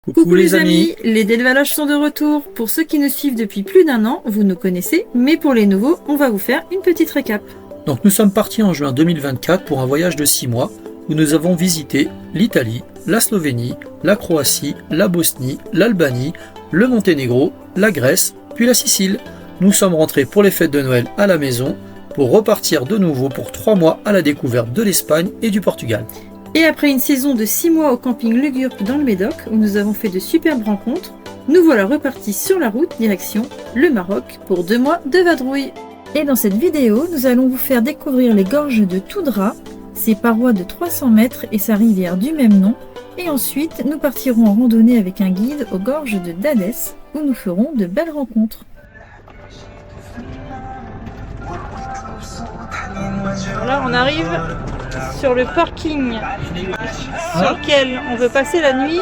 Coucou les amis, les dés de Valoche sont de retour. Pour ceux qui nous suivent depuis plus d'un an, vous nous connaissez, mais pour les nouveaux, on va vous faire une petite récap. Donc nous sommes partis en juin 2024 pour un voyage de 6 mois où nous avons visité l'Italie, la Slovénie, la Croatie, la Bosnie, l'Albanie, le Monténégro, la Grèce, puis la Sicile. Nous sommes rentrés pour les fêtes de Noël à la maison pour repartir de nouveau pour 3 mois à la découverte de l'Espagne et du Portugal. Et après une saison de 6 mois au camping Le Gurk dans le Médoc, où nous avons fait de superbes rencontres, nous voilà repartis sur la route direction le Maroc pour 2 mois de vadrouille. Et dans cette vidéo, nous allons vous faire découvrir les gorges de Toudra, ses parois de 300 mètres et sa rivière du même nom. Et ensuite, nous partirons en randonnée avec un guide aux gorges de Dadès, où nous ferons de belles rencontres. Voilà, on arrive sur le parking sur lequel on veut passer la nuit.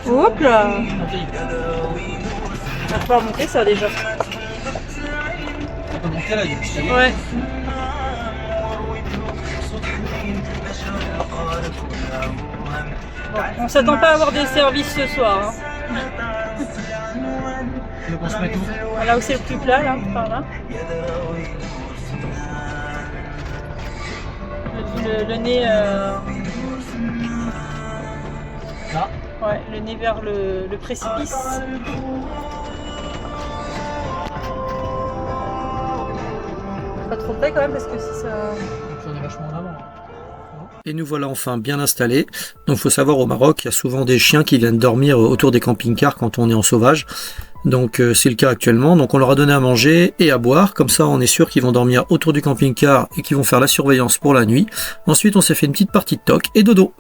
Hop là! On va pouvoir monter ça déjà. Ouais. Bon, on s'attend pas à avoir des services ce soir. Hein. Là où c'est le plus plat, là, par là. Le nez. Ouais, le nez vers le précipice. Pas trop près quand même parce que si ça. On est vachement en avant. Et nous voilà enfin bien installés. Donc il faut savoir au Maroc, il y a souvent des chiens qui viennent dormir autour des camping-cars quand on est en sauvage. Donc c'est le cas actuellement. Donc on leur a donné à manger et à boire. Comme ça on est sûr qu'ils vont dormir autour du camping-car et qu'ils vont faire la surveillance pour la nuit. Ensuite on s'est fait une petite partie de toc et dodo.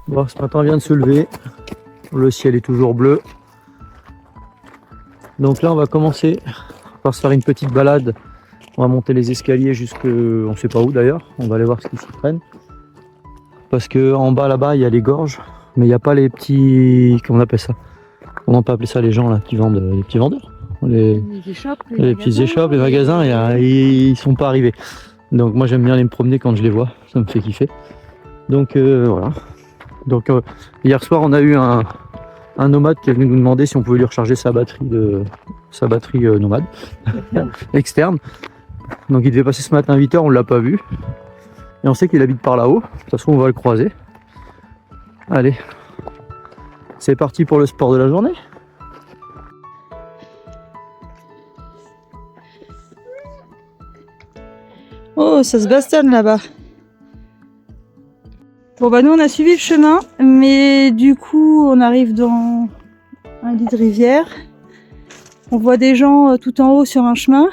Bon, ce matin vient de se lever. Le ciel est toujours bleu. Donc là on va commencer par se faire une petite balade. On va monter les escaliers jusque on sait pas où d'ailleurs. On va aller voir ce qu'ils s'y prennent. Parce que en bas là-bas il y a les gorges, mais il n'y a pas les petits. Comment on appelle ça? On peut appeler ça les gens là qui vendent, les petits vendeurs, les petits échoppes, les magasins, ils sont pas arrivés. Donc moi j'aime bien aller me promener quand je les vois, ça me fait kiffer. Donc voilà. Donc hier soir on a eu un nomade qui est venu nous demander si on pouvait lui recharger sa batterie nomade externe. Donc il devait passer ce matin à 8h, on l'a pas vu. Et on sait qu'il habite par là-haut, de toute façon on va le croiser. Allez, c'est parti pour le sport de la journée. Oh, ça se bastonne là-bas. Bon bah nous on a suivi le chemin, mais du coup on arrive dans un lit de rivière. On voit des gens tout en haut sur un chemin.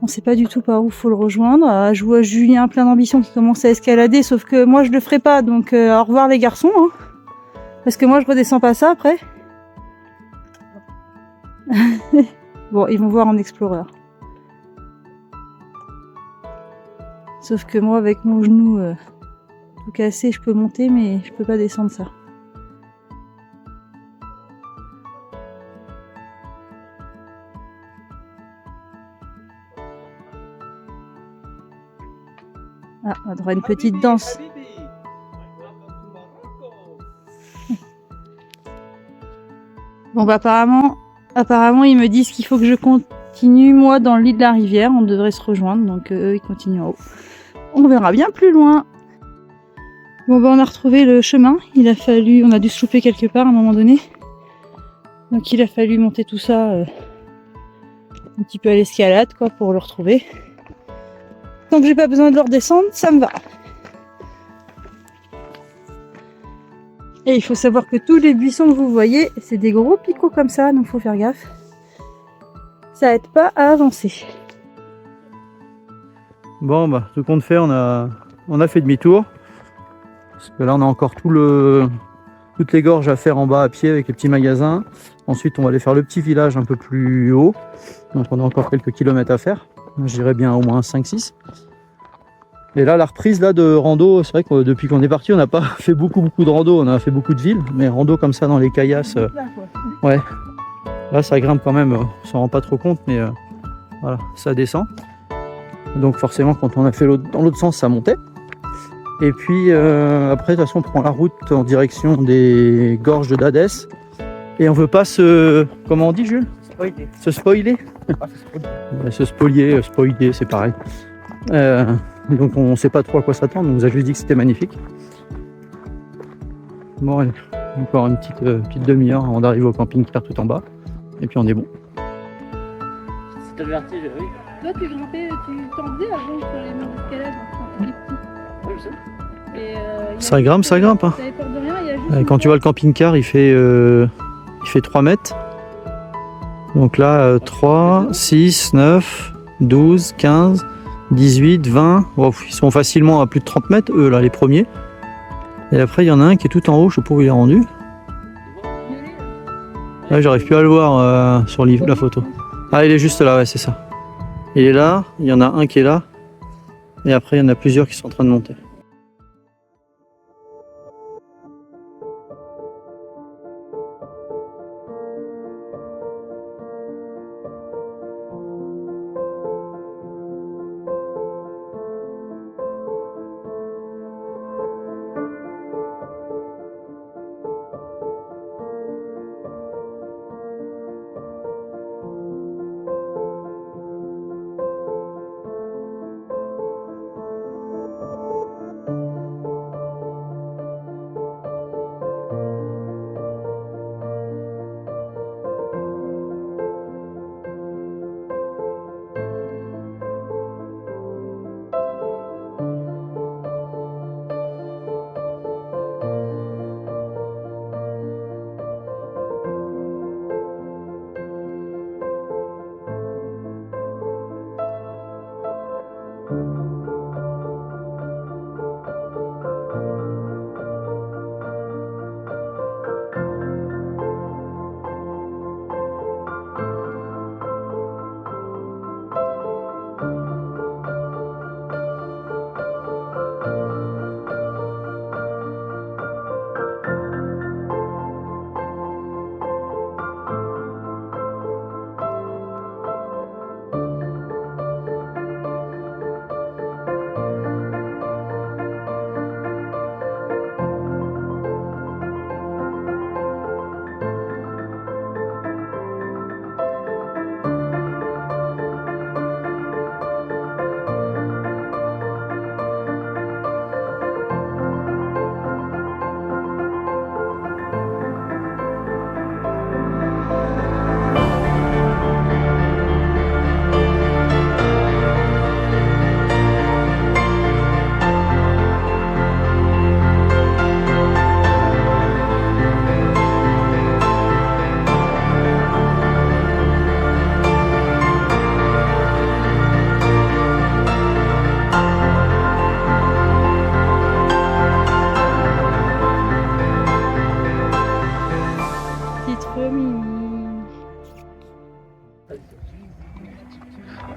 On sait pas du tout par où faut le rejoindre. Je vois Julien plein d'ambition qui commence à escalader, sauf que moi je le ferai pas, donc au revoir les garçons. Hein. Parce que moi je redescends pas ça après. Bon, ils vont voir en Explorer. Sauf que moi avec mon genou tout cassé, je peux monter mais je peux pas descendre ça. Ah, on a droit à une petite danse. Bon bah apparemment ils me disent qu'il faut que je continue moi dans le lit de la rivière, on devrait se rejoindre, donc eux ils continuent en haut. On verra bien plus loin. Bon bah on a retrouvé le chemin, on a dû se louper quelque part à un moment donné. Donc il a fallu monter tout ça un petit peu à l'escalade quoi pour le retrouver. Tant que j'ai pas besoin de le redescendre, ça me va. Et il faut savoir que tous les buissons que vous voyez, c'est des gros picots comme ça, donc faut faire gaffe. Ça aide pas à avancer. Bon bah tout compte fait, on a fait demi-tour. Parce que là on a encore toutes les gorges à faire en bas à pied avec les petits magasins. Ensuite on va aller faire le petit village un peu plus haut. Donc on a encore quelques kilomètres à faire. Je dirais bien au moins 5-6. Et là la reprise là de rando, c'est vrai que depuis qu'on est parti on n'a pas fait beaucoup de rando, on a fait beaucoup de villes, mais rando comme ça dans les caillasses, ouais. Là ça grimpe quand même, on s'en rend pas trop compte, mais voilà, ça descend. Donc forcément quand on a fait dans l'autre sens ça montait. Et puis après, de toute façon, on prend la route en direction des gorges de Dadès. Et on veut pas se... Comment on dit, Jules? Se spoiler. Se spoiler, c'est pareil. Donc on sait pas trop à quoi s'attendre, on nous a juste dit que c'était magnifique. Bon, allez, encore une petite demi-heure avant d'arriver au camping-car tout en bas. Et puis on est bon. C'est le vertige, oui. Toi, tu grimpais, tu t'en faisais avant sur les murs d'escalade quand tu étais petit. Oui, je sais. Ça grimpe, ça grimpe. Hein. T'avais peur de rien, il y a juste Quand tu vois le camping-car, il fait 3 mètres. Donc là, 3, 6, 9, 12, 15, 18, 20. Oh, ils sont facilement à plus de 30 mètres, eux, là, les premiers. Et après, il y en a un qui est tout en haut, je sais pas où il est rendu. Là, j'arrive plus à le voir sur la photo. Ah, il est juste là, ouais, c'est ça. Il est là, il y en a un qui est là. Et après, il y en a plusieurs qui sont en train de monter.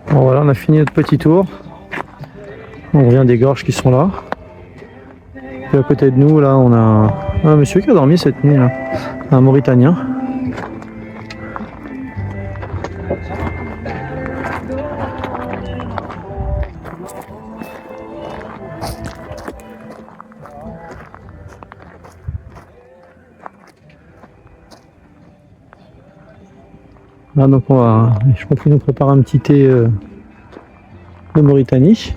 Bon voilà, on a fini notre petit tour. On revient des gorges qui sont là. Puis à côté de nous, là, on a un monsieur qui a dormi cette nuit, là. Un Mauritanien. Là, donc je crois qu'il nous prépare un petit thé de Mauritanie.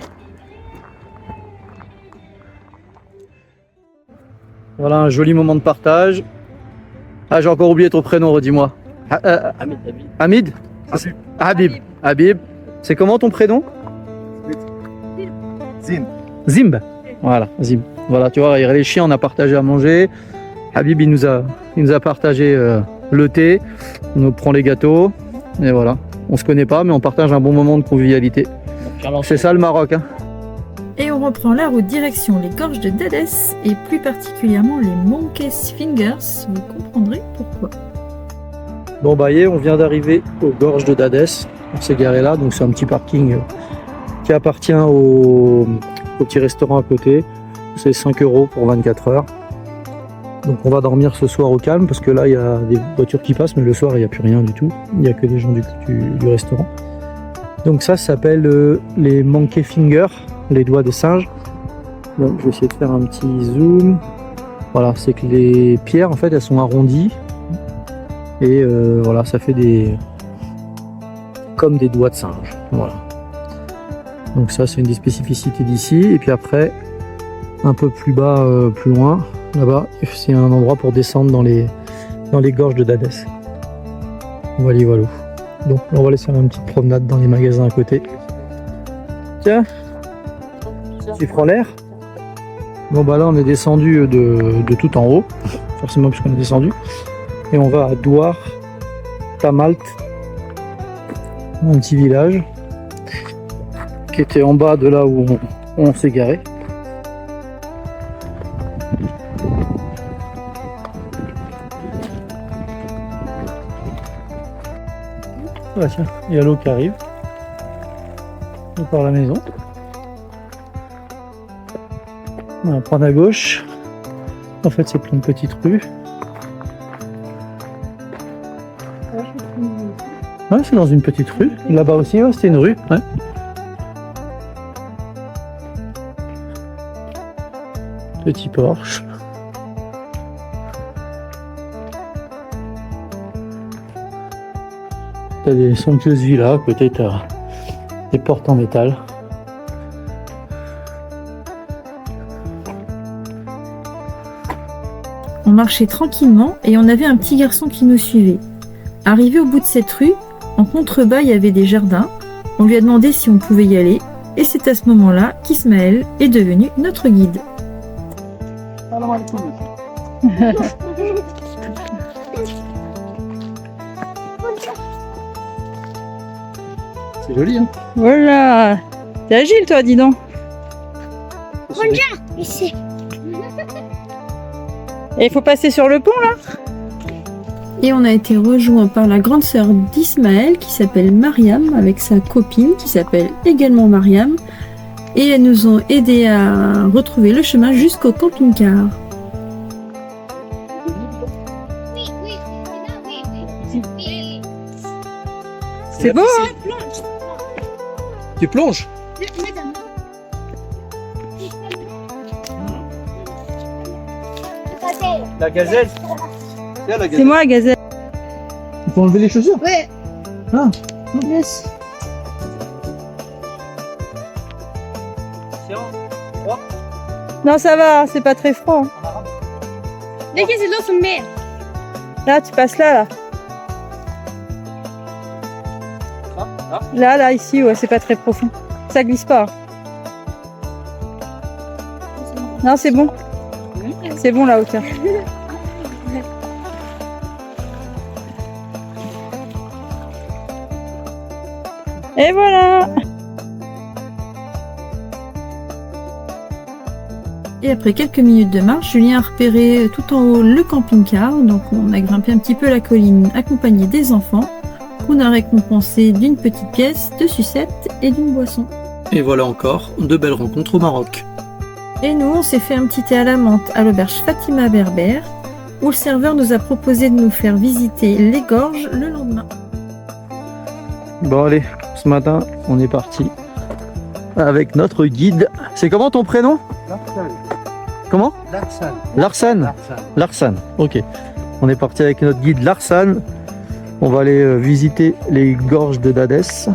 Voilà un joli moment de partage. Ah, j'ai encore oublié ton prénom, redis-moi. Hamid. Habib. Habib. C'est comment ton prénom? Zimb. Voilà, Zimb. Voilà, tu vois, les chiens, on a partagé à manger. Habib, il nous a partagé le thé. On nous prend les gâteaux. Et voilà. On se connaît pas, mais on partage un bon moment de convivialité. C'est ça le Maroc, hein. Et on reprend la route direction les gorges de Dadès et plus particulièrement les Monkey's Fingers. Vous comprendrez pourquoi. Bon bah on vient d'arriver aux gorges de Dadès. On s'est garé là, donc c'est un petit parking qui appartient au petit restaurant à côté. C'est 5 € pour 24 heures. Donc on va dormir ce soir au calme parce que là il y a des voitures qui passent, mais le soir il n'y a plus rien du tout. Il n'y a que des gens du restaurant. Donc ça s'appelle les Monkey Fingers, les doigts de singe. Donc je vais essayer de faire un petit zoom. Voilà, c'est que les pierres en fait elles sont arrondies et voilà, ça fait des comme des doigts de singe. Voilà. Donc ça c'est une des spécificités d'ici. Et puis après, un peu plus bas, plus loin, là-bas, c'est un endroit pour descendre dans les gorges de Dadès. Voilà, voilà. Donc on va aller faire une petite promenade dans les magasins à côté. Tiens, tu prends l'air. Bon bah là on est descendu de tout en haut, forcément puisqu'on est descendu. Et on va à Douar, Tamalt, un petit village qui était en bas de là où on s'est garé. Ah tiens, il y a l'eau qui arrive. On part à la maison. On va prendre à gauche. En fait, c'est plein de petites rues. Ouais, c'est dans une petite rue. Là-bas aussi, ouais, c'était une rue. Ouais. Petit Porsche. T'as des somptueuses villas à côté, t'as des portes en métal. On marchait tranquillement et on avait un petit garçon qui nous suivait. Arrivé au bout de cette rue, en contrebas il y avait des jardins. On lui a demandé si on pouvait y aller et c'est à ce moment-là qu'Ismaël est devenu notre guide. C'est joli, hein? Voilà. T'es agile, toi, dis donc. Ici. Et il faut passer sur le pont, là? Et on a été rejoint par la grande sœur d'Ismaël qui s'appelle Mariam avec sa copine qui s'appelle également Mariam. Et elles nous ont aidés à retrouver le chemin jusqu'au camping-car. Oui, oui, oui, oui, oui. C'est beau, hein? Tu plonges? Madame. La gazelle. C'est moi, la gazelle. Il faut enlever les chaussures? Ouais. Ah. Yes. Non, ça va, c'est pas très froid. Dès que c'est dans son mère. Là, tu passes là, là. Là, ici, ouais, c'est pas très profond. Ça glisse pas. Non, c'est bon. C'est bon, la hauteur. Et voilà. Et après quelques minutes de marche, Julien a repéré tout en haut le camping-car. Donc on a grimpé un petit peu la colline accompagné des enfants. On a récompensé d'une petite pièce, de sucettes et d'une boisson. Et voilà encore de belles rencontres au Maroc. Et nous, on s'est fait un petit thé à la menthe à l'auberge Fatima Berbère, où le serveur nous a proposé de nous faire visiter les gorges le lendemain. Bon allez, ce matin, on est parti avec notre guide. C'est comment ton prénom? Comment? Larsan. Larsan. Larsan, ok. On est parti avec notre guide Larsan. On va aller visiter les gorges de Dadès.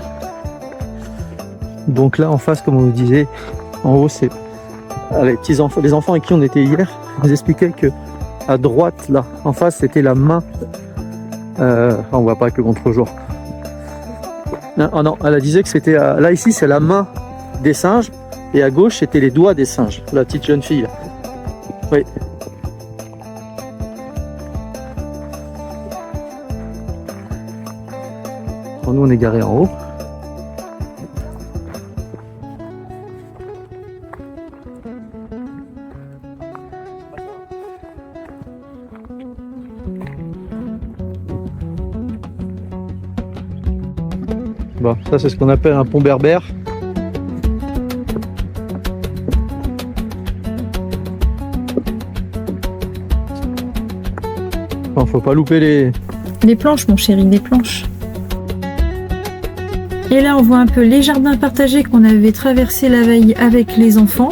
Donc là en face, comme on vous disait, en haut c'est les enfants avec qui on était hier. Ils nous expliquaient que à droite là, en face c'était la main. On voit pas avec le contre-jour. Oh non, elle disait que c'était là ici c'est la main des singes et à gauche c'était les doigts des singes. La petite jeune fille là. Oui. Bon, nous on est garé en haut. Bon, ça c'est ce qu'on appelle un pont berbère. Bon, faut pas louper Les planches, mon chéri, les planches. Et là, on voit un peu les jardins partagés qu'on avait traversés la veille avec les enfants.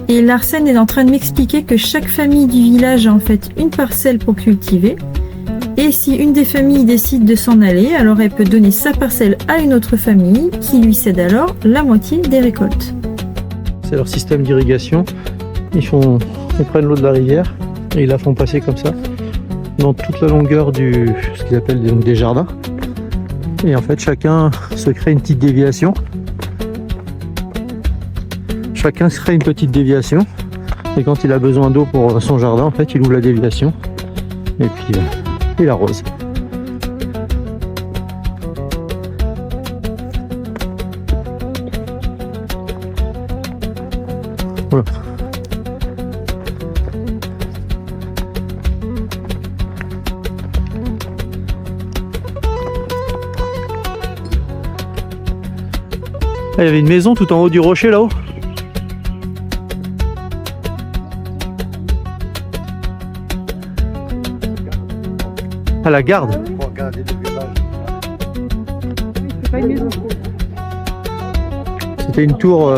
Et Larsen est en train de m'expliquer que chaque famille du village a en fait une parcelle pour cultiver. Et si une des familles décide de s'en aller, alors elle peut donner sa parcelle à une autre famille qui lui cède alors la moitié des récoltes. C'est leur système d'irrigation. Ils prennent l'eau de la rivière et ils la font passer comme ça dans toute la longueur ce qu'ils appellent des jardins. Et en fait, chacun se crée une petite déviation. Chacun se crée une petite déviation. Et quand il a besoin d'eau pour son jardin, en fait, il ouvre la déviation. Et puis, il arrose. Voilà. Ah, il y avait une maison tout en haut du rocher là-haut. À la garde. C'était une tour.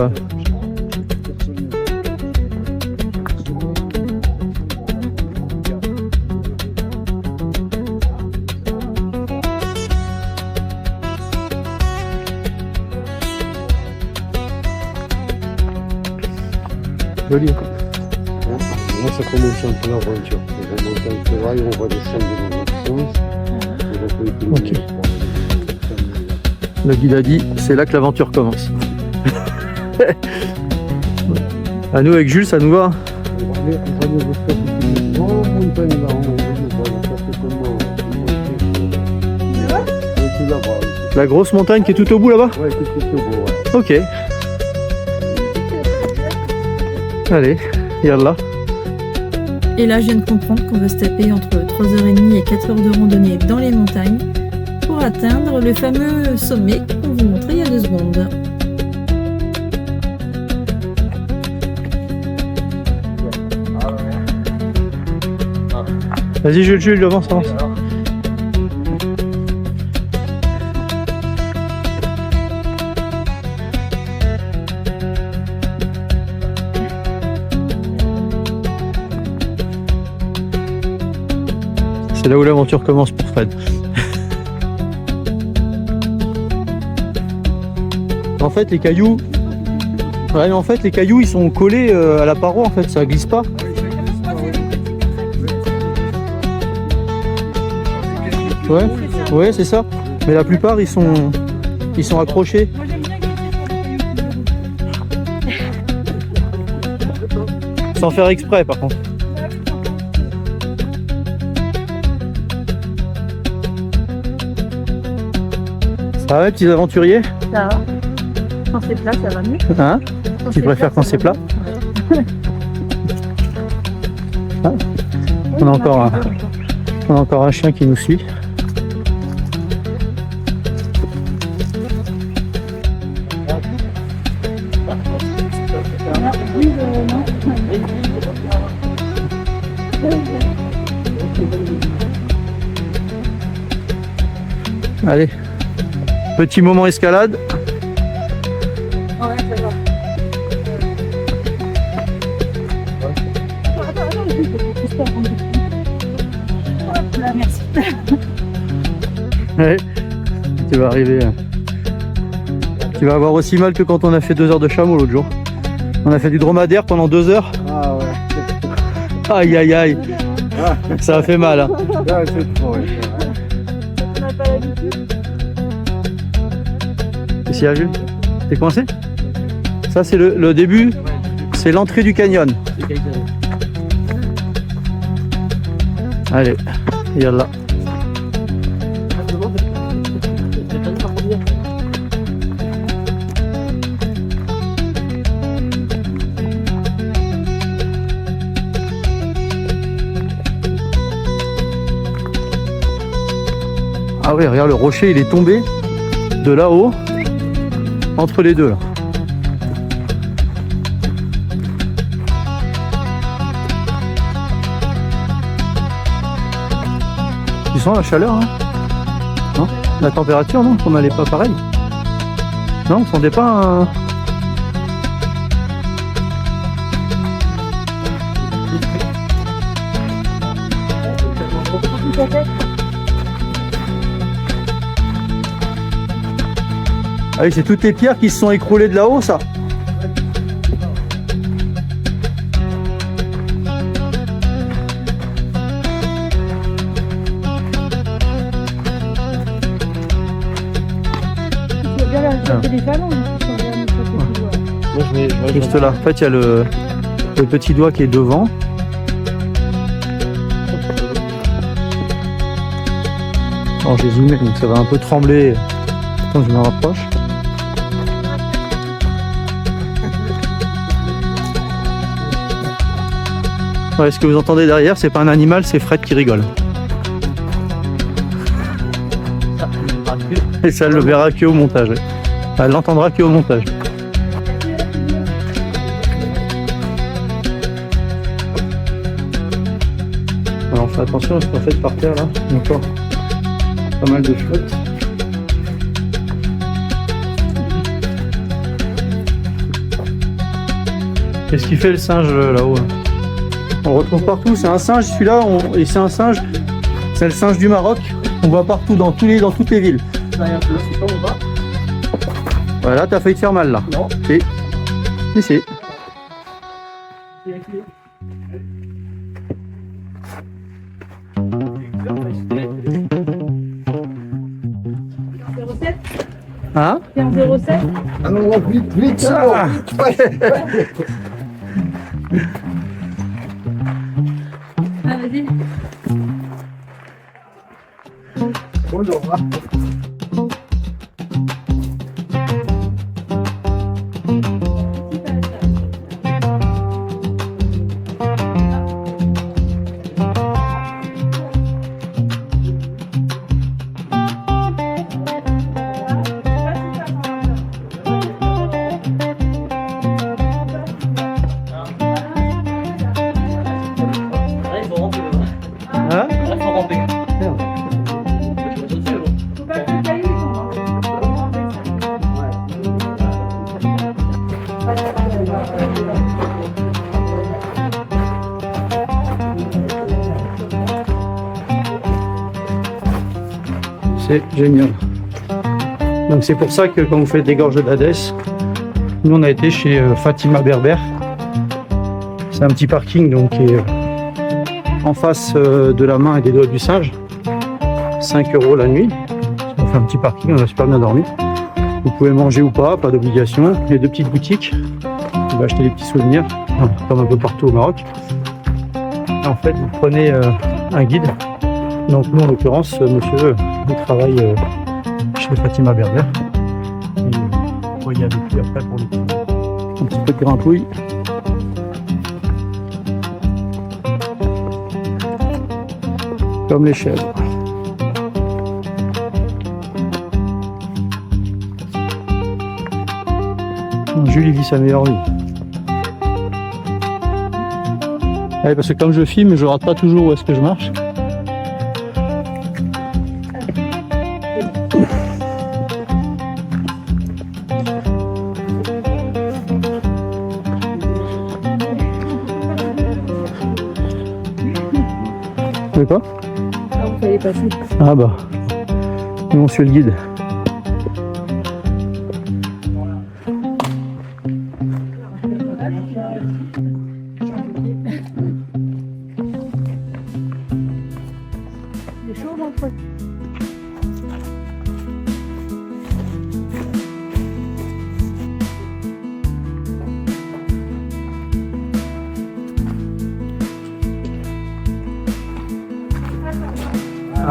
Joli. Moi, ça commence un peu l'aventure. On va monter un peu là et on va descendre dans l'autre sens. Et on peut Ok. Le guide a dit, c'est là que l'aventure commence. À nous avec Jules, ça nous va. On va aller vous faire une grande montagne là-haut. On va faire comment. La grosse montagne qui est tout au bout là-bas. Ouais, c'est tout beau, ouais. Ok. Allez, yallah. Et là, je viens de comprendre qu'on va se taper entre 3h30 et 4 heures de randonnée dans les montagnes pour atteindre le fameux sommet qu'on vous montrait il y a 2 secondes. Vas-y Jules, avance. C'est là où l'aventure commence pour Fred. En fait, les cailloux, ils sont collés à la paroi. En fait, ça glisse pas. Ouais, c'est ça. Mais la plupart, ils sont accrochés. Sans faire exprès, par contre. Ça va, petits aventuriers? Ça va. Quand c'est plat, ça va mieux. Hein? Tu préfères quand c'est plat? Ah, on a encore un chien qui nous suit. Allez, petit moment escalade. Merci. Ouais, tu vas arriver. Tu vas avoir aussi mal que quand on a fait 2 heures de chameau l'autre jour. On a fait du dromadaire pendant 2 heures. Ah ouais. Aïe aïe aïe. Ça a fait mal. Hein. Ah, c'est trop, ouais. On n'a pas l'habitude. Qu'est-ce qu'il y a, Jules? T'es coincé? Ça c'est le début, c'est l'entrée du canyon. Allez, yallah. Ah oui, regarde, le rocher il est tombé de là-haut entre les deux là. Tu sens la chaleur, hein? Non? La température, non? On n'allait pas pareil. Non, on sentait pas un... Ah oui, c'est toutes les pierres qui se sont écroulées de là-haut, ça. Juste là. En fait, il y a le petit doigt qui est devant. Oh, j'ai zoomé, donc ça va un peu trembler quand je me rapproche. Ouais, ce que vous entendez derrière, c'est pas un animal, c'est Fred qui rigole. Et ça, elle le verra que au montage. Ouais. Elle l'entendra que au montage. Alors, on fait attention à ce qu'on fait par terre là. Encore pas mal de flotte. Qu'est-ce qu'il fait le singe là-haut? On le retrouve partout, c'est un singe celui-là, et c'est un singe, c'est le singe du Maroc, on voit partout dans toutes les villes. Voilà, t'as failli te faire mal là. Non. Si. Hein? C'est en 07. Ah non, vite, ça. Ah, vas-y. Bonjour. Hein? C'est génial. Donc c'est pour ça que quand vous faites des gorges d'Hadès, nous on a été chez Fatima Berber. C'est un petit parking donc qui est en face de la main et des doigts du singe. 5 € la nuit. On fait un petit parking, on a super bien dormi. Vous pouvez manger ou pas d'obligation. Il y a 2 petites boutiques. Vous pouvez acheter des petits souvenirs, comme un peu partout au Maroc. Et en fait, vous prenez un guide. Donc nous, en l'occurrence, monsieur, il travaille chez Fatima Berber. Et vous voyez avec lui après pour un petit peu de grimpouille. Comme les chèvres. Julie vit sa meilleure vie. Ouais, parce que comme je filme, je rate pas toujours où est-ce que je marche. Vous savez pas? On fallait passer. Ah bah, nous on suit le guide. Il est chaud dans le poil.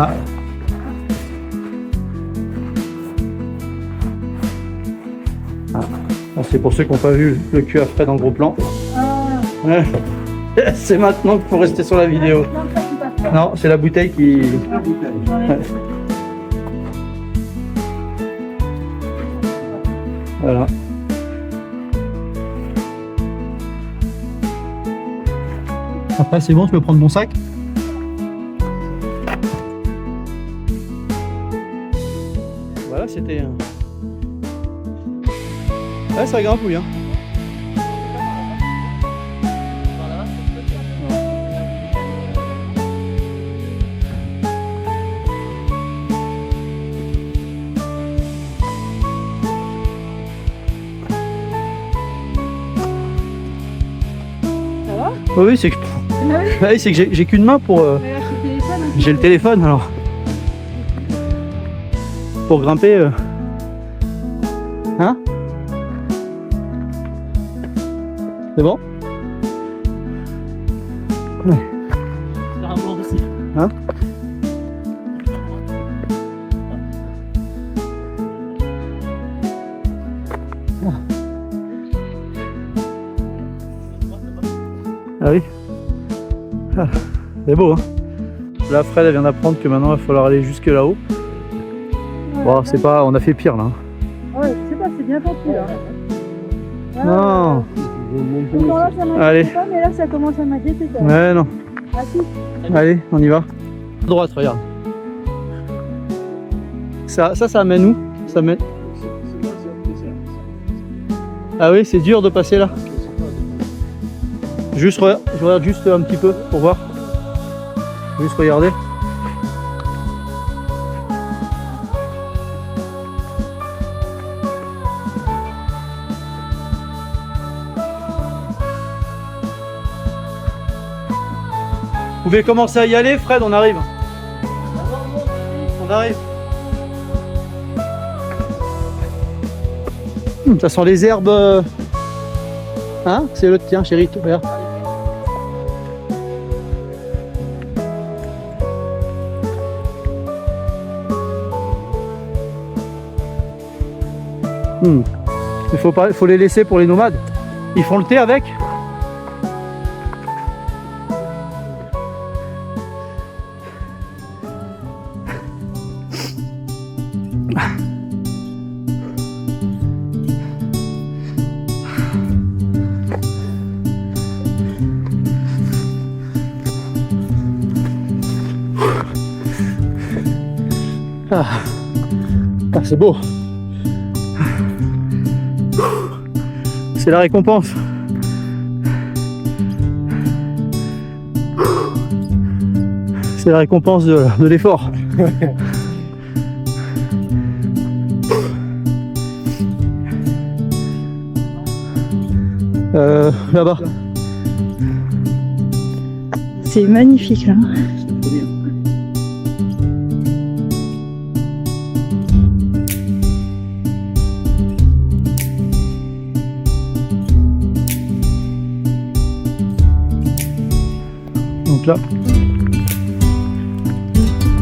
Ah. Ah. Bon, c'est pour ceux qui n'ont pas vu le cul à Fred en gros plan. Ouais. C'est maintenant qu'il faut rester sur la vidéo. Non, c'est la bouteille qui... Ouais. Voilà. Après c'est bon, tu peux prendre mon sac. Voilà, c'était un... Ouais, ça grimpouille, hein. Oh oui, c'est que ouais, c'est que j'ai qu'une main pour. J'ai le téléphone alors. Pour grimper. Hein? C'est bon? Ouais. Hein? Ah oui. Ah, c'est beau, hein. Là, Fred, elle vient d'apprendre que maintenant, il va falloir aller jusque là-haut. Bon, c'est pas... On a fait pire, là. Hein. Ouais, je sais pas, c'est bien tendu là. Non. Pourtant, là, ça m'inquiète Allez. pas, mais là, ça commence à m'inquiéter quand même. Ouais, non. Ah si. Allez, on y va. À droite, regarde. Ça mène où? Ça mène... Ah oui, c'est dur de passer là. Juste, je regarde juste un petit peu pour voir. Juste regarder. Vous pouvez commencer à y aller, Fred, on arrive. On arrive. Ça sent les herbes. Hein? C'est le tien, chérie, tout vert. Il faut les laisser pour les nomades. Ils font le thé avec. Ah, c'est beau. C'est la récompense. C'est la récompense de l'effort. Là-bas. C'est magnifique là. Donc là,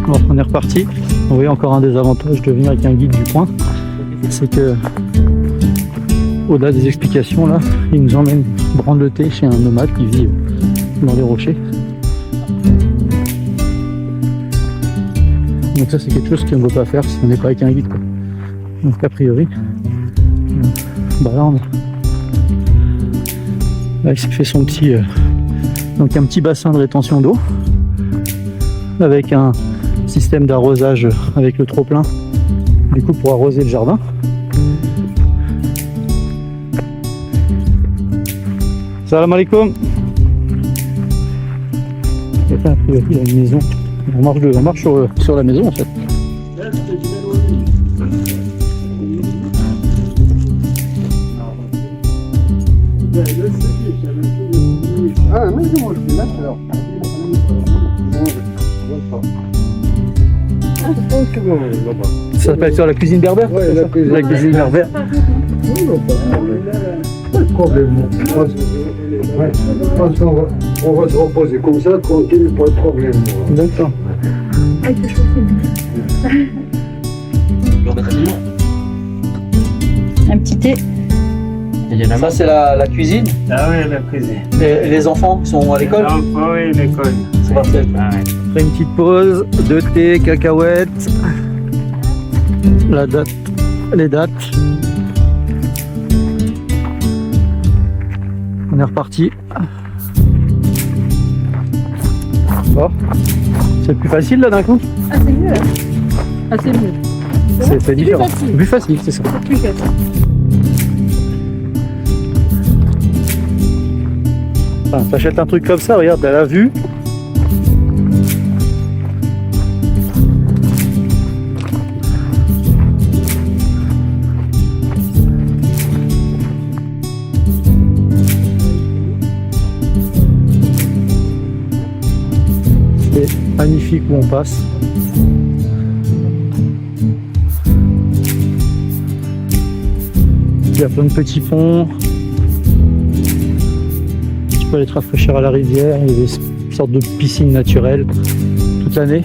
bon, on est reparti. Vous voyez encore un des avantages de venir avec un guide du coin, c'est que au-delà des explications là, il nous emmène prendre le thé chez un nomade qui vit dans les rochers. Donc ça c'est quelque chose qu'on ne peut pas faire si on n'est pas avec un guide, quoi. Donc a priori, bah là il s'est fait son petit donc un petit bassin de rétention d'eau avec un système d'arrosage avec le trop-plein, du coup pour arroser le jardin. Salam alaikum. Et là, a priori, il y a une maison. On marche sur la maison en fait. Ah, mais je mange plus maintenant. Ça s'appelle sur la cuisine berbère? Ouais, la cuisine berbère. Pas de problème. Ouais. On va se reposer comme ça, tranquille, pas de problème. D'accord. Un petit thé. Ça c'est la cuisine. Ah oui, la cuisine. Les enfants sont à l'école. Oui, l'école. C'est parfait. Ah ouais. Après une petite pause, de thé, cacahuètes, les dates. On est reparti. Bon. C'est plus facile là d'un coup? Ah c'est mieux là. Ah c'est mieux. C'est différent. Plus facile, c'est ça. Plus facile. Enfin, t'achètes un truc comme ça, regarde, elle a vu. C'est magnifique où on passe. Il y a plein de petits ponts. Tu peux aller te rafraîchir à la rivière. Il y a des sortes de piscines naturelles toute l'année.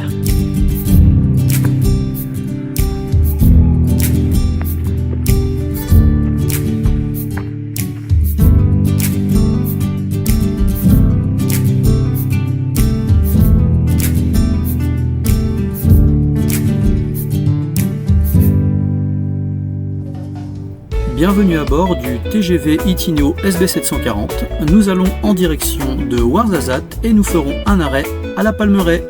Bienvenue à bord du TGV Itinio SB740. Nous allons en direction de Ouarzazate et nous ferons un arrêt à la Palmeraie.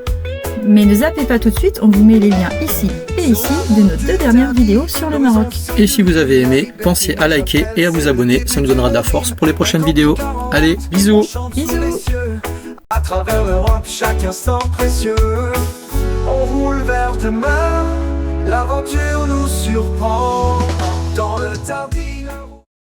Mais ne zappez pas tout de suite, on vous met les liens ici et ici de nos 2 dernières vidéos sur le Maroc. Et si vous avez aimé, pensez à liker et à vous abonner, ça nous donnera de la force pour les prochaines vidéos. Allez, bisous! Bisous! À travers l'Europe, chaque instant précieux. On roule vers demain, l'aventure nous surprend. Dans le tardi